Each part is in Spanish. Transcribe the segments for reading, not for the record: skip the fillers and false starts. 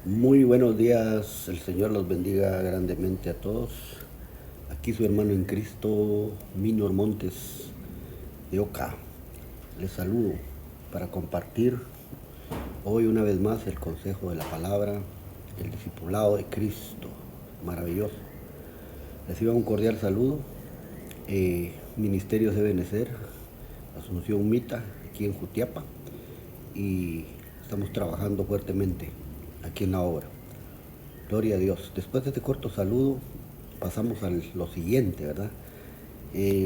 Muy buenos días, el Señor los bendiga grandemente a todos. Aquí su hermano en Cristo, Minor Montes de Oca. Les saludo para compartir hoy una vez más el consejo de la palabra, el discipulado de Cristo. Maravilloso. Reciban un cordial saludo. Ministerios de Benecer, Asunción Mita, aquí en Jutiapa. Y estamos trabajando fuertemente aquí en la obra. Gloria a Dios. Después de este corto saludo, pasamos a lo siguiente, ¿verdad?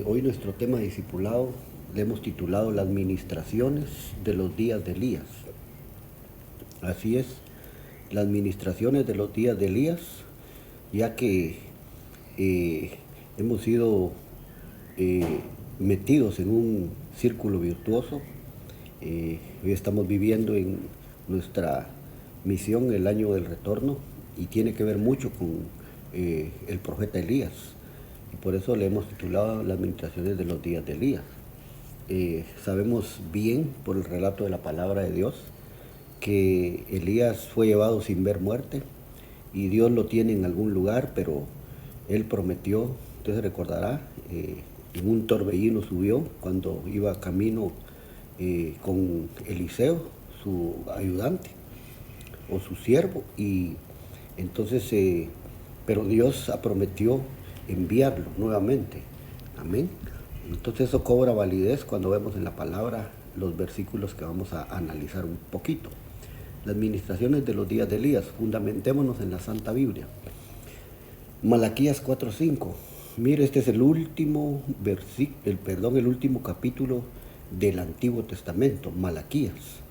Hoy nuestro tema de discipulado le hemos titulado Las ministraciones de los días de Elías. Así es, las ministraciones de los días de Elías, ya que hemos sido metidos en un círculo virtuoso. Hoy estamos viviendo en nuestra misión el año del retorno y tiene que ver mucho con el profeta Elías. Y por eso le hemos titulado Las ministraciones de los días de Elías. Sabemos bien por el relato de la palabra de Dios que Elías fue llevado sin ver muerte y Dios lo tiene en algún lugar, pero él prometió, usted se recordará, en un torbellino subió cuando iba camino con Eliseo, su ayudante o su siervo, y entonces, pero Dios prometió enviarlo nuevamente. Amén. Entonces eso cobra validez cuando vemos en la palabra los versículos que vamos a analizar un poquito. Las ministraciones de los días de Elías, fundamentémonos en la Santa Biblia. Malaquías 4:5. Mire, este es el último el último capítulo del Antiguo Testamento, Malaquías.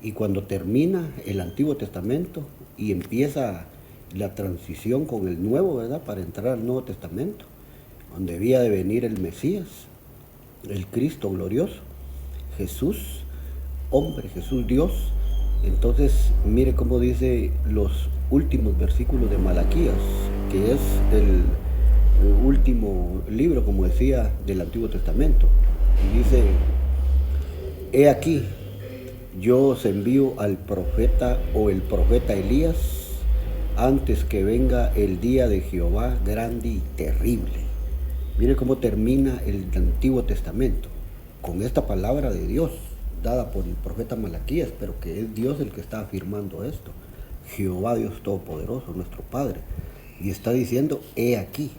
Y cuando termina el Antiguo Testamento y empieza la transición con el Nuevo, ¿verdad? Para entrar al Nuevo Testamento, donde debía de venir el Mesías, el Cristo glorioso, Jesús, hombre, Jesús Dios. Entonces, mire cómo dice los últimos versículos de Malaquías, que es el último libro, como decía, del Antiguo Testamento. Y dice, he aquí, yo os envío al profeta o el profeta Elías antes que venga el día de Jehová grande y terrible. Mire cómo termina el Antiguo Testamento, con esta palabra de Dios, dada por el profeta Malaquías, pero que es Dios el que está afirmando esto. Jehová Dios Todopoderoso, nuestro Padre. Y está diciendo, he aquí,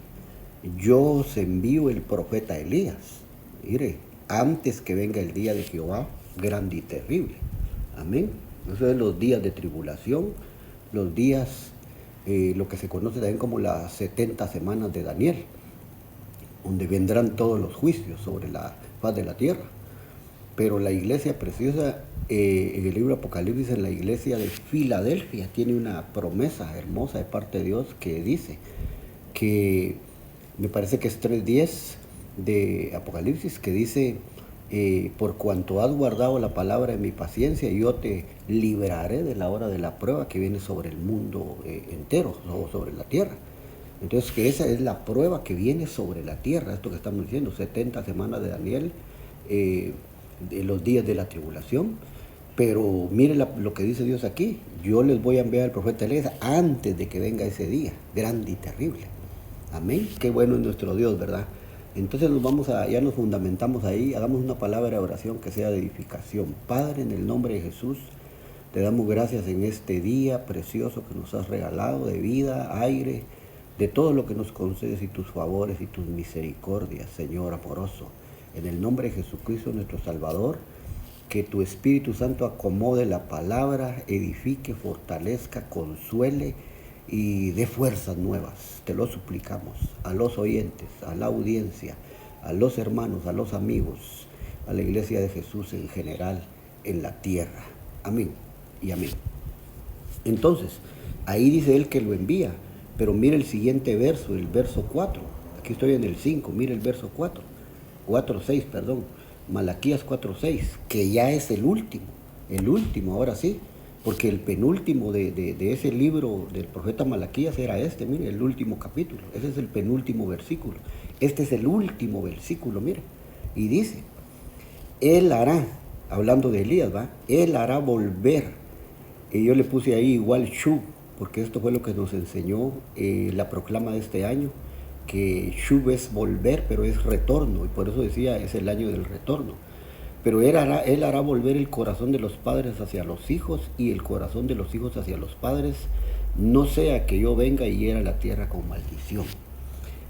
yo os envío el profeta Elías. Mire, antes que venga el día de Jehová grande y terrible. Amén. Esos son los días de tribulación, los días, lo que se conoce también como las 70 semanas de Daniel, donde vendrán todos los juicios sobre la faz de la tierra. Pero la iglesia preciosa, en el libro Apocalipsis, en la iglesia de Filadelfia, tiene una promesa hermosa de parte de Dios que dice que, me parece que es 3:10 de Apocalipsis, que dice, por cuanto has guardado la palabra de mi paciencia, yo te libraré de la hora de la prueba que viene sobre el mundo entero, o sobre la tierra. Entonces, que esa es la prueba que viene sobre la tierra, esto que estamos diciendo, 70 semanas de Daniel, de los días de la tribulación. Pero mire lo que dice Dios aquí, yo les voy a enviar al profeta Elías antes de que venga ese día, grande y terrible. Amén, qué bueno es nuestro Dios, ¿verdad? Entonces ya nos fundamentamos ahí, hagamos una palabra de oración que sea de edificación. Padre, en el nombre de Jesús, te damos gracias en este día precioso que nos has regalado de vida, aire, de todo lo que nos concedes y tus favores y tus misericordias, Señor amoroso. En el nombre de Jesucristo, nuestro Salvador, que tu Espíritu Santo acomode la palabra, edifique, fortalezca, consuele y dé fuerzas nuevas. Te lo suplicamos a los oyentes, a la audiencia, a los hermanos, a los amigos, a la iglesia de Jesús en general en la tierra. Amén y amén. Entonces, ahí dice él que lo envía, pero mire el siguiente verso, el verso 4. Aquí estoy en el 5, mire el verso 4. 4:6, perdón. Malaquías 4:6, que ya es el último, ahora sí, porque el penúltimo de ese libro del profeta Malaquías era este, mire, el último capítulo, ese es el penúltimo versículo, este es el último versículo, mire, y dice, él hará, hablando de Elías, ¿va? Él hará volver, y yo le puse ahí igual Shu, porque esto fue lo que nos enseñó la proclama de este año, que Shub es volver, pero es retorno, y por eso decía, es el año del retorno. Pero él hará volver el corazón de los padres hacia los hijos y el corazón de los hijos hacia los padres, no sea que yo venga y hiera la tierra con maldición.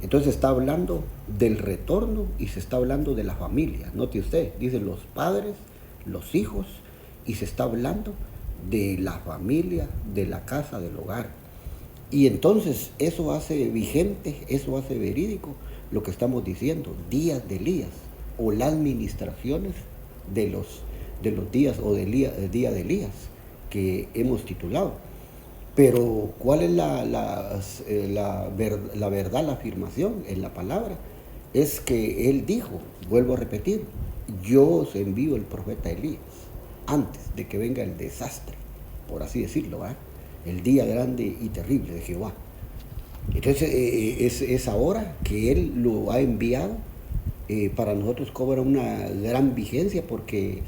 Entonces está hablando del retorno y se está hablando de la familia. Note usted, dice los padres, los hijos, y se está hablando de la familia, de la casa, del hogar. Y entonces eso hace vigente, eso hace verídico lo que estamos diciendo, días de Elías, o las ministraciones de los días, o del día de Elías, que hemos titulado. Pero ¿cuál es la verdad, la afirmación en la palabra? Es que él dijo, vuelvo a repetir, yo os envío el profeta Elías antes de que venga el desastre, por así decirlo, ¿verdad? El día grande y terrible de Jehová. Entonces es ahora que él lo ha enviado. Para nosotros cobra una gran vigencia porque,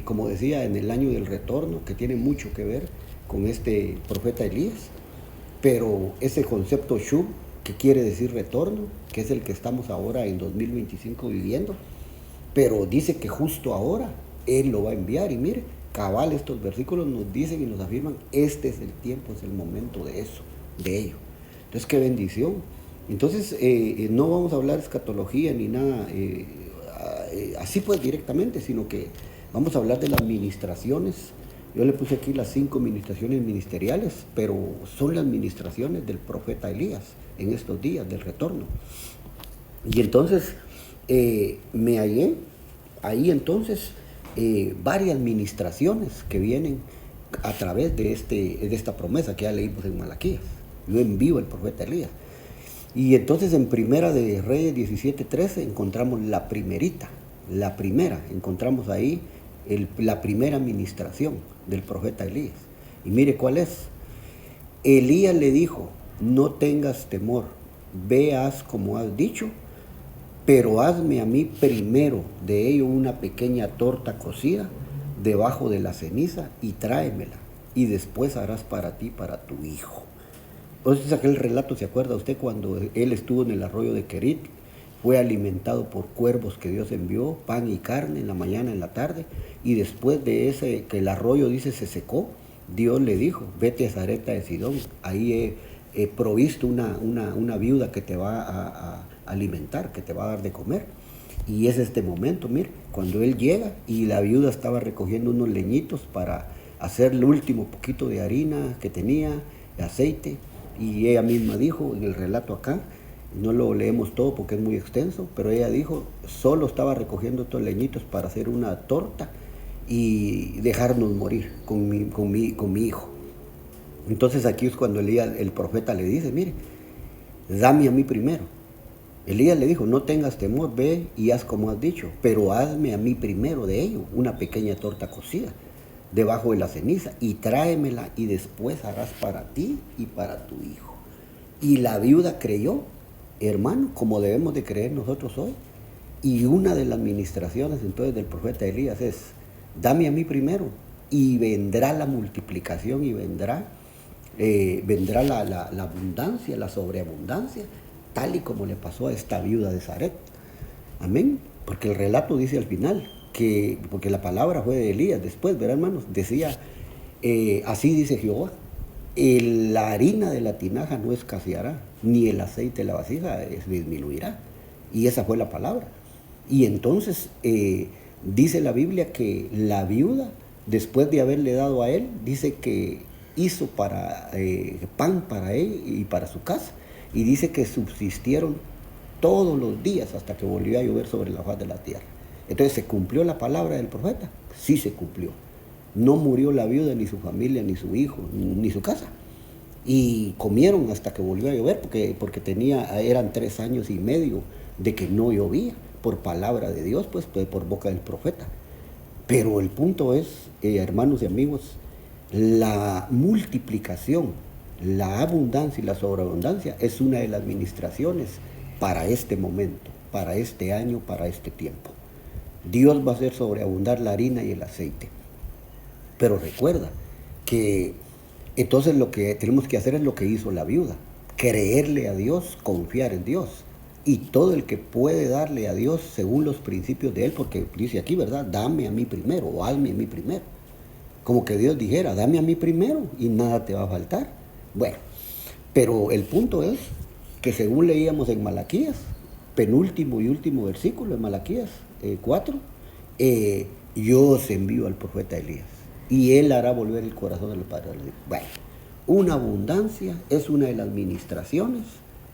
como decía, en el año del retorno, que tiene mucho que ver con este profeta Elías, pero ese concepto Shub, que quiere decir retorno, que es el que estamos ahora en 2025 viviendo, pero dice que justo ahora él lo va a enviar. Y mire, cabal, estos versículos nos dicen y nos afirman, este es el tiempo, es el momento de eso, de ello. Entonces, qué bendición. Entonces, no vamos a hablar de escatología ni nada así pues directamente, sino que vamos a hablar de las ministraciones. Yo le puse aquí las 5 ministraciones ministeriales, pero son las ministraciones del profeta Elías en estos días del retorno. Y entonces me hallé ahí entonces varias ministraciones que vienen a través de esta promesa que ya leímos en Malaquías. Yo envío al profeta Elías. Y entonces en Primera de Reyes 17:13 encontramos la primera, encontramos ahí la primera ministración del profeta Elías. Y mire cuál es. Elías le dijo, no tengas temor, ve, haz como has dicho, pero hazme a mí primero de ello una pequeña torta cocida debajo de la ceniza y tráemela, y después harás para ti, para tu hijo. Entonces aquel relato, ¿se acuerda usted cuando él estuvo en el arroyo de Querit? Fue alimentado por cuervos que Dios envió, pan y carne en la mañana, en la tarde, y después de ese, que el arroyo dice se secó, Dios le dijo, vete a Sarepta de Sidón, ahí he provisto una viuda que te va a alimentar, que te va a dar de comer. Y es este momento, mire, cuando él llega y la viuda estaba recogiendo unos leñitos para hacer el último poquito de harina que tenía, de aceite, y ella misma dijo en el relato acá, no lo leemos todo porque es muy extenso, pero ella dijo, solo estaba recogiendo estos leñitos para hacer una torta y dejarnos morir con mi hijo. Entonces aquí es cuando Elías, el profeta, le dice, mire, dame a mí primero. Elías le dijo, no tengas temor, ve y haz como has dicho, pero hazme a mí primero de ello una pequeña torta cocida debajo de la ceniza y tráemela y después harás para ti y para tu hijo. Y la viuda creyó, hermano, como debemos de creer nosotros hoy. Y una de las ministraciones entonces del profeta Elías es, dame a mí primero y vendrá la multiplicación y vendrá la abundancia, la sobreabundancia, tal y como le pasó a esta viuda de Zaret. Amén. Porque el relato dice al final, porque la palabra fue de Elías después, ¿verdad, hermanos? Decía, así dice Jehová, la harina de la tinaja no escaseará, ni el aceite de la vasija disminuirá. Y esa fue la palabra. Y entonces dice la Biblia que la viuda, después de haberle dado a él, dice que hizo pan para él y para su casa. Y dice que subsistieron todos los días hasta que volvió a llover sobre la faz de la tierra. Entonces, ¿se cumplió la palabra del profeta? Sí se cumplió. No murió la viuda, ni su familia, ni su hijo, ni su casa. Y comieron hasta que volvió a llover, porque eran 3 años y medio de que no llovía, por palabra de Dios, pues por boca del profeta. Pero el punto es, hermanos y amigos, la multiplicación, la abundancia y la sobreabundancia es una de las ministraciones para este momento, para este año, para este tiempo. Dios va a hacer sobreabundar la harina y el aceite. Pero recuerda que Entonces lo que tenemos que hacer es lo que hizo la viuda, creerle a Dios, confiar en Dios. Y todo el que puede darle a Dios según los principios de Él, porque dice aquí, ¿verdad? Dame a mí primero o hazme a mí primero. Como que Dios dijera, dame a mí primero y nada te va a faltar. Bueno, pero el punto es que según leíamos en Malaquías, penúltimo y último versículo de Malaquías 4, yo os envío al profeta Elías y él hará volver el corazón de los padres. Bueno, una abundancia es una de las ministraciones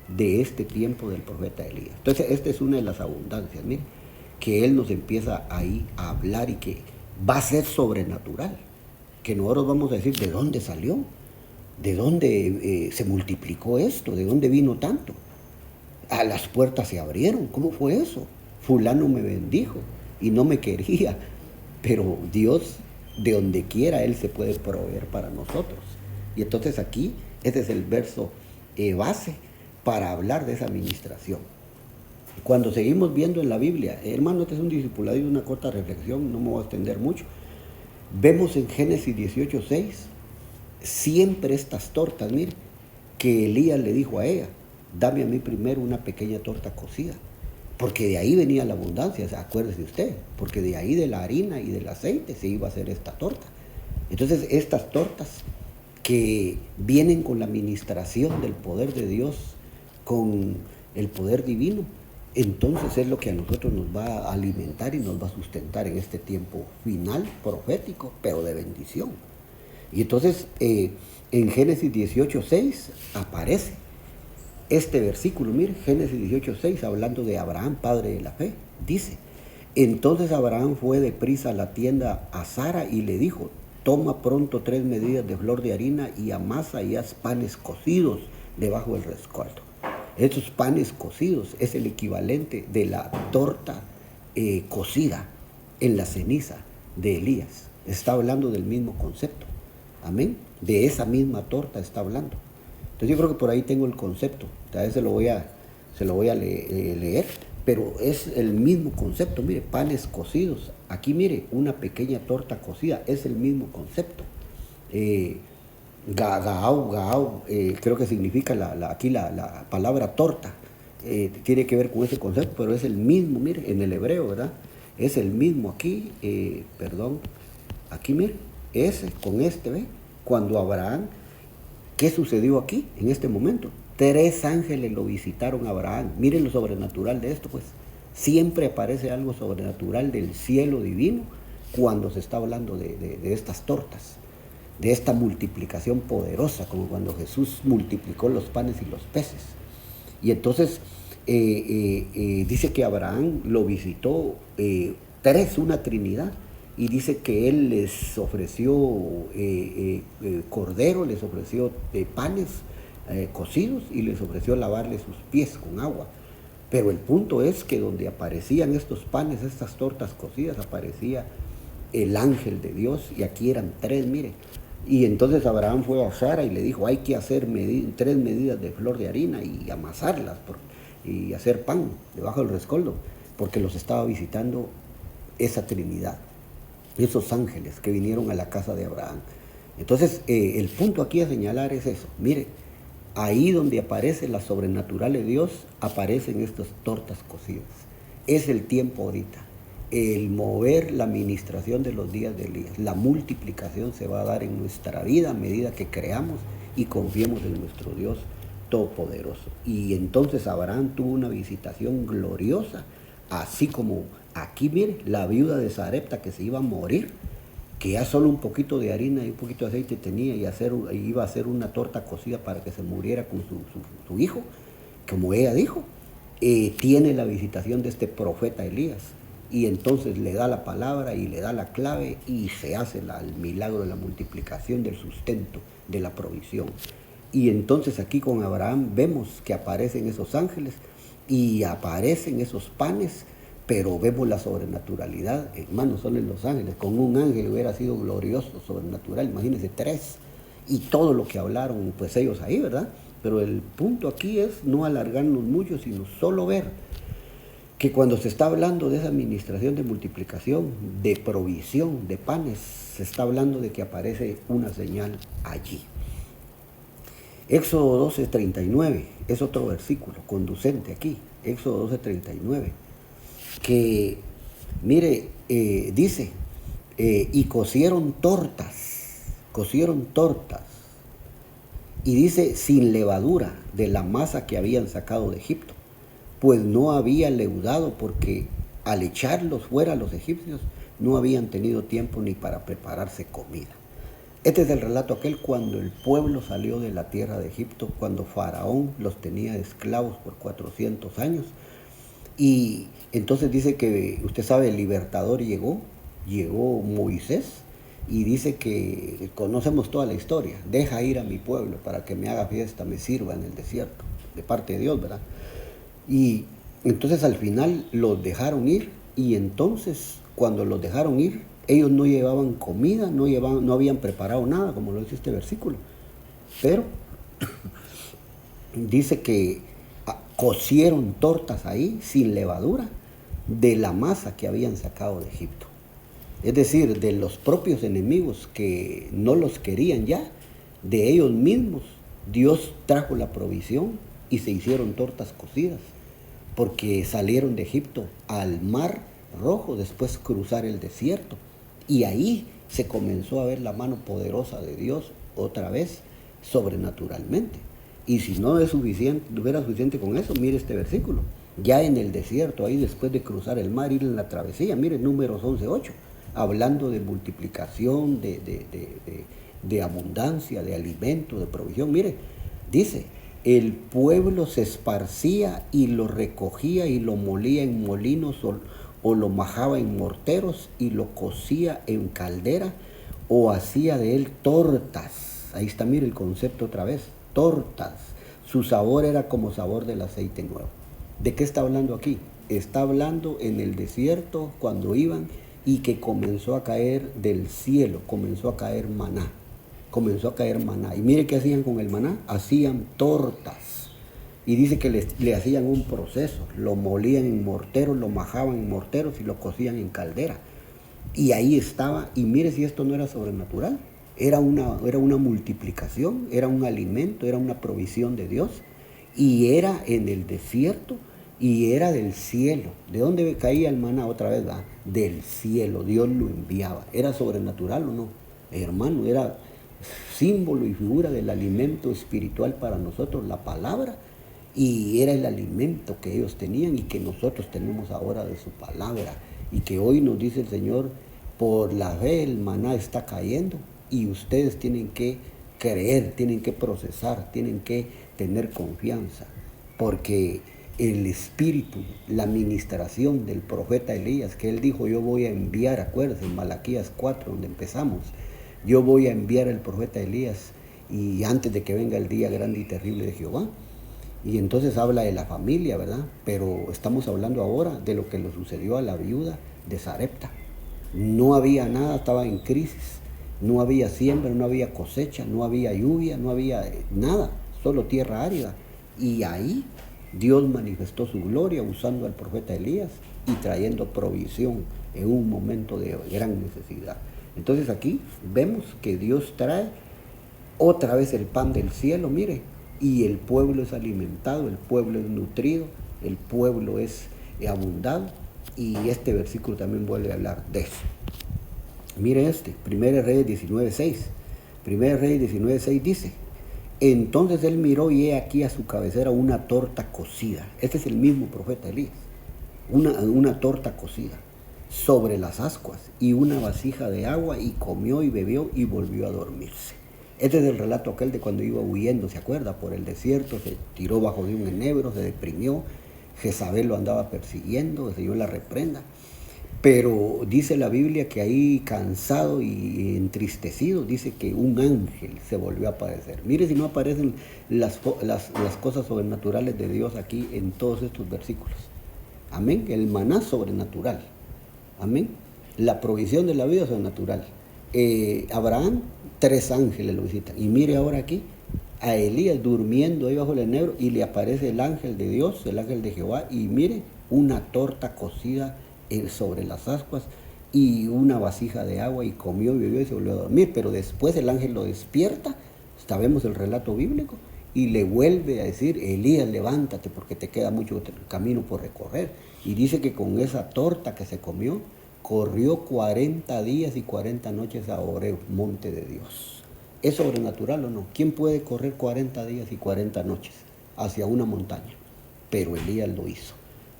de este tiempo del profeta Elías. Entonces, esta es una de las abundancias, mire, que él nos empieza ahí a hablar y que va a ser sobrenatural, que nosotros vamos a decir, ¿de dónde salió? ¿De dónde se multiplicó esto? ¿De dónde vino tanto? A las puertas se abrieron. ¿Cómo fue eso? Fulano me bendijo y no me quería, pero Dios, de donde quiera, Él se puede proveer para nosotros. Y entonces aquí, este es el verso base para hablar de esa administración. Cuando seguimos viendo en la Biblia, hermano, este es un discipulado y una corta reflexión, no me voy a extender mucho. Vemos en Génesis 18:6 siempre estas tortas, mire, que Elías le dijo a ella, dame a mí primero una pequeña torta cocida, porque de ahí venía la abundancia, acuérdese usted, porque de ahí de la harina y del aceite se iba a hacer esta torta. Entonces estas tortas que vienen con la ministración del poder de Dios, con el poder divino, entonces es lo que a nosotros nos va a alimentar y nos va a sustentar en este tiempo final profético, pero de bendición. Y entonces en Génesis 18:6 aparece este versículo, mire, Génesis 18:6, hablando de Abraham, padre de la fe, dice, entonces Abraham fue deprisa a la tienda a Sara y le dijo, toma pronto 3 medidas de flor de harina y amasa y haz panes cocidos debajo del rescoldo. Estos panes cocidos es el equivalente de la torta cocida en la ceniza de Elías. Está hablando del mismo concepto. Amén. De esa misma torta está hablando. Entonces yo creo que por ahí tengo el concepto. A veces se lo voy a leer, pero es el mismo concepto. Mire, panes cocidos. Aquí mire, una pequeña torta cocida. Es el mismo concepto. Gaao, creo que significa aquí la palabra torta. Tiene que ver con ese concepto, pero es el mismo, mire, en el hebreo, ¿verdad? Es el mismo aquí, aquí mire, con este, ¿ve? Cuando Abraham, ¿qué sucedió aquí en este momento? 3 ángeles lo visitaron a Abraham. Miren lo sobrenatural de esto, pues. Siempre aparece algo sobrenatural del cielo divino cuando se está hablando de estas tortas, de esta multiplicación poderosa, como cuando Jesús multiplicó los panes y los peces. Y entonces dice que Abraham lo visitó 3, una trinidad, y dice que él les ofreció cordero, les ofreció panes cocidos y les ofreció lavarle sus pies con agua. Pero el punto es que donde aparecían estos panes, estas tortas cocidas, aparecía el ángel de Dios, y aquí eran 3, mire. Y entonces Abraham fue a Sara y le dijo, hay que hacer 3 medidas de flor de harina y amasarlas y hacer pan debajo del rescoldo, porque los estaba visitando esa trinidad, esos ángeles que vinieron a la casa de Abraham. Entonces el punto aquí a señalar es eso. Mire, ahí donde aparece la sobrenatural de Dios, aparecen estas tortas cocidas. Es el tiempo ahorita. El mover la administración de los días de Elías, la multiplicación se va a dar en nuestra vida a medida que creamos y confiemos en nuestro Dios Todopoderoso. Y entonces Abraham tuvo una visitación gloriosa, así como aquí, mire, la viuda de Sarepta que se iba a morir, que ya solo un poquito de harina y un poquito de aceite tenía y iba a hacer una torta cocida para que se muriera con su hijo, como ella dijo, tiene la visitación de este profeta Elías. Y entonces le da la palabra y le da la clave y se hace el milagro de la multiplicación, del sustento, de la provisión. Y entonces aquí con Abraham vemos que aparecen esos ángeles y aparecen esos panes, pero vemos la sobrenaturalidad, hermano, solo en los ángeles. Con un ángel hubiera sido glorioso, sobrenatural, imagínense 3. Y todo lo que hablaron, pues ellos ahí, ¿verdad? Pero el punto aquí es no alargarnos mucho, sino solo ver que cuando se está hablando de esa administración de multiplicación, de provisión de panes, se está hablando de que aparece una señal allí. Éxodo 12:39 es otro versículo conducente aquí. Éxodo 12:39. Que, mire, dice, y cocieron tortas. Y dice, sin levadura de la masa que habían sacado de Egipto, pues no había leudado, porque al echarlos fuera los egipcios no habían tenido tiempo ni para prepararse comida. Este es el relato aquel cuando el pueblo salió de la tierra de Egipto, cuando Faraón los tenía esclavos por 400 años. Y entonces dice que, usted sabe, el libertador llegó Moisés, y dice que conocemos toda la historia: deja ir a mi pueblo para que me haga fiesta, me sirva en el desierto, de parte de Dios, ¿verdad? Y entonces al final los dejaron ir, y entonces cuando los dejaron ir, ellos no llevaban comida, no habían preparado nada, como lo dice este versículo. Pero dice que cocieron tortas ahí sin levadura de la masa que habían sacado de Egipto. Es decir, de los propios enemigos que no los querían ya, de ellos mismos, Dios trajo la provisión y se hicieron tortas cocidas, porque salieron de Egipto al Mar Rojo, después cruzar el desierto, y ahí se comenzó a ver la mano poderosa de Dios otra vez, sobrenaturalmente. Y si no es suficiente, no era suficiente con eso, mire este versículo. Ya en el desierto, ahí después de cruzar el mar, ir en la travesía, mire Números 11:8, hablando de multiplicación, de abundancia, de alimento, de provisión. Mire, dice, el pueblo se esparcía y lo recogía y lo molía en molinos, o lo majaba en morteros y lo cocía en caldera, o hacía de él tortas. Ahí está, mire el concepto otra vez, tortas. Su sabor era como sabor del aceite nuevo. ¿De qué está hablando aquí? Está hablando en el desierto cuando iban, y que comenzó a caer del cielo, comenzó a caer maná. Y mire qué hacían con el maná: hacían tortas. Y dice que le hacían un proceso: lo molían en morteros, lo majaban en morteros y lo cocían en caldera. Y ahí estaba. Y mire si esto no era sobrenatural. Era una multiplicación, era un alimento, era una provisión de Dios. Y era en el desierto, y era del cielo. ¿De dónde caía el maná otra vez? ¿Va? Del cielo, Dios lo enviaba. ¿Era sobrenatural o no? Hermano, era símbolo y figura del alimento espiritual para nosotros, la palabra, y era el alimento que ellos tenían y que nosotros tenemos ahora de su palabra, y que hoy nos dice el Señor: por la fe el maná está cayendo, y ustedes tienen que creer, tienen que procesar, tienen que tener confianza, porque el espíritu, la ministración del profeta Elías, que él dijo: yo voy a enviar, acuérdense, en Malaquías 4, donde empezamos, yo voy a enviar al profeta Elías, y antes de que venga el día grande y terrible de Jehová. Y entonces habla de la familia, ¿verdad? Pero estamos hablando ahora de lo que le sucedió a la viuda de Sarepta. No había nada, estaba en crisis, no había siembra, no había cosecha, no había lluvia, no había nada, solo tierra árida. Y ahí Dios manifestó su gloria usando al profeta Elías y trayendo provisión en un momento de gran necesidad. Entonces aquí vemos que Dios trae otra vez el pan del cielo, mire, y el pueblo es alimentado, el pueblo es nutrido, el pueblo es abundado, y este versículo también vuelve a hablar de eso. Mire este, 1 Reyes 19:6. 1 Reyes 19:6 dice: entonces él miró, y he aquí a su cabecera una torta cocida. Este es el mismo profeta Elías. Una torta cocida sobre las ascuas y una vasija de agua, y comió y bebió y volvió a dormirse. Este es el relato aquel de cuando iba huyendo, ¿se acuerda? Por el desierto, se tiró bajo de un enebro, se deprimió, Jezabel lo andaba persiguiendo, el Señor la reprenda. Pero dice la Biblia que ahí, cansado y entristecido, dice que un ángel se volvió a aparecer. Mire si no aparecen las cosas sobrenaturales de Dios aquí en todos estos versículos. Amén. El maná sobrenatural. Amén. La provisión de la vida sobrenatural. Abraham, 3 ángeles lo visitan. Y mire ahora aquí a Elías durmiendo ahí bajo el enebro, y le aparece el ángel de Dios, el ángel de Jehová, y mire, una torta cocida sobre las ascuas y una vasija de agua, y comió y bebió y se volvió a dormir. Pero después el ángel lo despierta, sabemos el relato bíblico, y le vuelve a decir, Elías, levántate porque te queda mucho camino por recorrer. Y dice que con esa torta que se comió, corrió 40 días y 40 noches a Horeb, monte de Dios. ¿Es sobrenatural o no? ¿Quién puede correr 40 días y 40 noches hacia una montaña? Pero Elías lo hizo,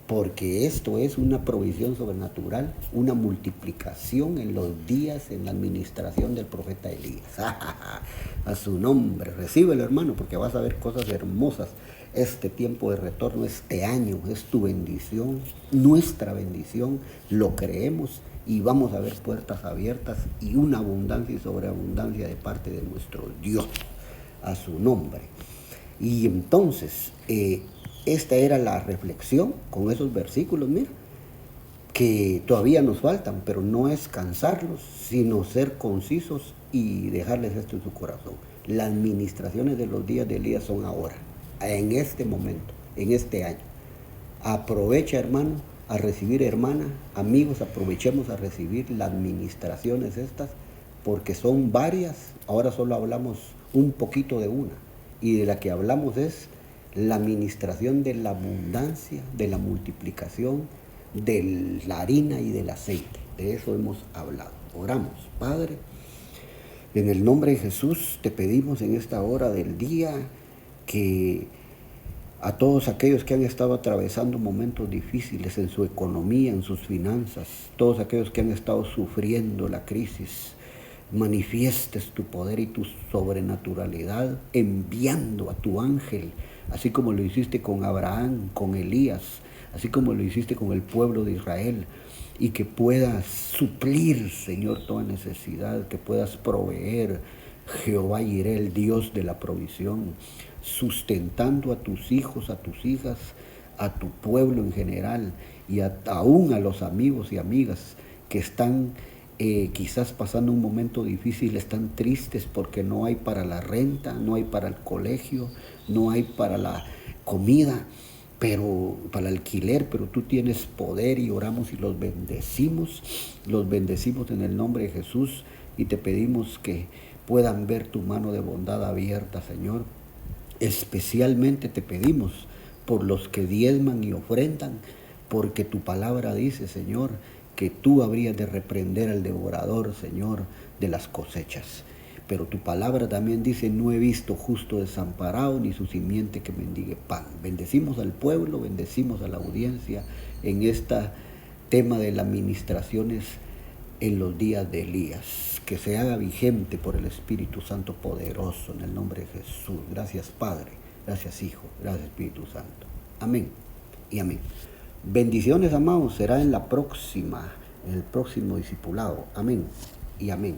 porque esto es una provisión sobrenatural, una multiplicación en los días en la administración del profeta Elías. A su nombre, recíbelo, hermano, porque vas a ver cosas hermosas. Este tiempo de retorno, este año, es tu bendición, nuestra bendición, lo creemos y vamos a ver puertas abiertas y una abundancia y sobreabundancia de parte de nuestro Dios, a su nombre. Y entonces, esta era la reflexión con esos versículos, mira, que todavía nos faltan, pero no es cansarlos, sino ser concisos y dejarles esto en su corazón. Las administraciones de los días de Elías son ahora, en este momento, en este año. Aprovecha, hermano, a recibir, hermana, amigos, aprovechemos a recibir las administraciones estas, porque son varias. Ahora solo hablamos un poquito de una, y de la que hablamos es la administración de la abundancia, de la multiplicación, de la harina y del aceite. De eso hemos hablado. Oramos, Padre, en el nombre de Jesús te pedimos en esta hora del día que a todos aquellos que han estado atravesando momentos difíciles en su economía, en sus finanzas, todos aquellos que han estado sufriendo la crisis, manifiestes tu poder y tu sobrenaturalidad enviando a tu ángel, así como lo hiciste con Abraham, con Elías, así como lo hiciste con el pueblo de Israel, y que puedas suplir, Señor, toda necesidad, que puedas proveer, Jehová Jireh, el Dios de la provisión, sustentando a tus hijos, a tus hijas, a tu pueblo en general, y aún a los amigos y amigas que están quizás pasando un momento difícil, están tristes porque no hay para la renta, no hay para el colegio, no hay para la comida, pero para el alquiler, pero tú tienes poder y oramos y los bendecimos en el nombre de Jesús y te pedimos que puedan ver tu mano de bondad abierta, Señor. Especialmente te pedimos por los que diezman y ofrendan, porque tu palabra dice, Señor, que tú habrías de reprender al devorador, Señor, de las cosechas. Pero tu palabra también dice, no he visto justo desamparado ni su simiente que mendigue pan. Bendecimos al pueblo, bendecimos a la audiencia en este tema de las ministraciones en los días de Elías. Que se haga vigente por el Espíritu Santo poderoso en el nombre de Jesús. Gracias Padre, gracias Hijo, gracias Espíritu Santo. Amén y amén. Bendiciones, amados, será en el próximo discipulado. Amén y amén.